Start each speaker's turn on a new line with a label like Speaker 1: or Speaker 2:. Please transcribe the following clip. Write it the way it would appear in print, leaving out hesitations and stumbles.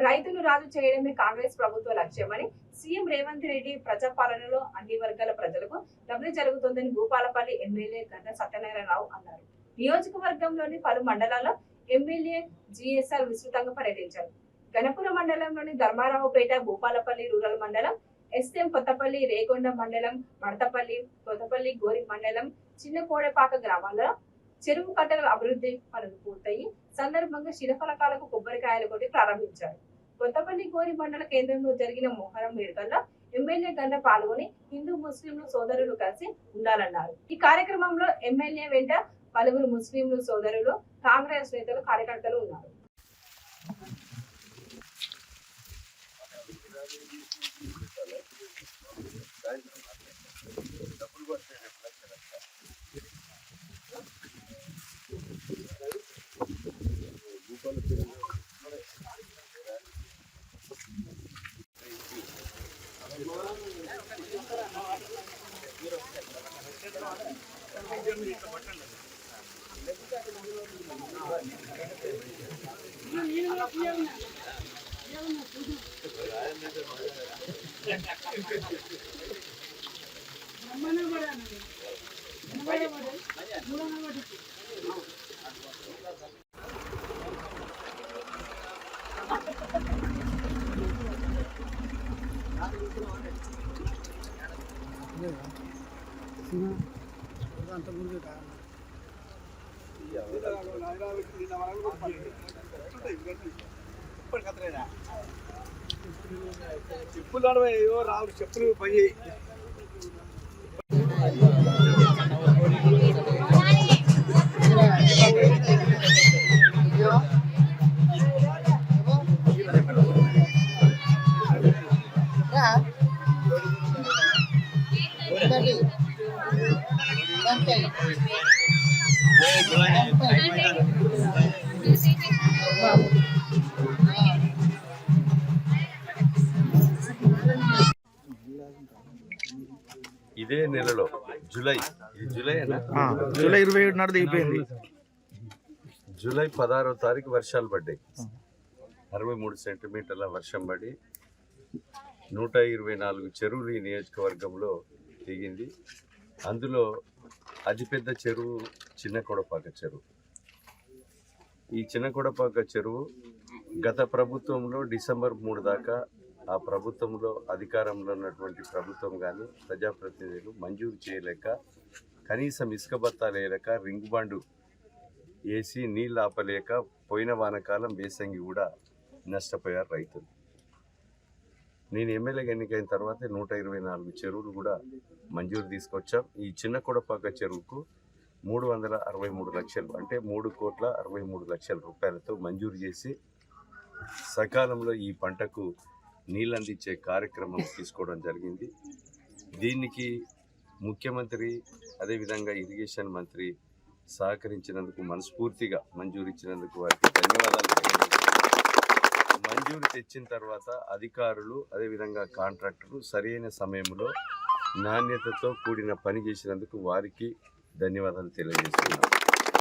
Speaker 1: రైతులు రాజు చేయడమే కాంగ్రెస్ ప్రభుత్వ లక్ష్యమని సీఎం రేవంత్ రెడ్డి ప్రజాపాలనలో అన్ని వర్గాల ప్రజలకు లబ్ధి జరుగుతుందని భూపాలపల్లి ఎమ్మెల్యే గంట సత్యనారాయణరావు అన్నారు. నియోజకవర్గంలోని పలు మండలాల్లో ఎమ్మెల్యే జిఎస్ఆర్ విస్తృతంగా పర్యటించారు. గణపురం మండలంలోని ధర్మారావుపేట, భూపాలపల్లి రూరల్ మండలం, ఎస్ఎం కొత్తపల్లి, రేగొండ మండలం, మడతపల్లి, కొత్తపల్లి, గోరి మండలం, చిన్న కోడపాక గ్రామాల్లో చెరువు కట్టల అభివృద్ధి పనులు పూర్తయి సందర్భంగా శిలఫలకాలకు కొబ్బరికాయలు కొట్టి ప్రారంభించారు. కొత్తపల్లి గోరి మండల కేంద్రంలో జరిగిన మొహరం వేడుకల్లో ఎమ్మెల్యే గంట పాల్గొని హిందూ ముస్లింలు సోదరులు కలిసి ఉండాలన్నారు. ఈ కార్యక్రమంలో ఎమ్మెల్యే వెంట పలువురు ముస్లింలు సోదరులు, కాంగ్రెస్ నేతలు, కార్యకర్తలు ఉన్నారు.
Speaker 2: చెప్పులు రావు చెప్పులు పని
Speaker 3: ఇదే నెలలో జూలై
Speaker 4: 27 నాడు దిగిపోయింది.
Speaker 3: జూలై 16వ తారీఖు వర్షాలు పడ్డాయి. 63 సెంటీమీటర్ల వర్షం పడి 124 చెరువులు ఈ నియోజకవర్గంలో దిగింది. అందులో అతిపెద్ద చెరువు చిన్న కొడపాక చెరువు. ఈ చిన్న కొడపాక చెరువు గత ప్రభుత్వంలో డిసెంబర్ 3 దాకా ఆ ప్రభుత్వంలో అధికారంలో ఉన్నటువంటి ప్రభుత్వం కానీ ప్రజాప్రతినిధులు మంజూరు చేయలేక, కనీసం ఇసుక బత్తాలు వేయలేక, రింగ్ బాండు వేసి నీళ్ళు ఆపలేక పోయిన వానకాలం వేసంగి కూడా నష్టపోయారు రైతులు. నేను ఎమ్మెల్యేగా ఎన్నికైన తర్వాత 124 చెరువులు కూడా మంజూరు తీసుకొచ్చాం. ఈ చిన్న కొడపాక చెరువుకు 363 లక్షలు అంటే 3,63,00,000 రూపాయలతో మంజూరు చేసి సకాలంలో ఈ పంటకు నీళ్ళు అందించే కార్యక్రమం తీసుకోవడం జరిగింది. దీనికి ముఖ్యమంత్రి అదేవిధంగా ఇరిగేషన్ మంత్రి సహకరించినందుకు, మనస్ఫూర్తిగా మంజూరు ఇచ్చినందుకు వారికి ధన్యవాదాలు. మంజూరు తెచ్చిన తర్వాత అధికారులు అదేవిధంగా కాంట్రాక్టర్లు సరైన సమయంలో నాణ్యతతో కూడిన పని చేసినందుకు వారికి ధన్యవాదాలు తెలియజేస్తున్నాను.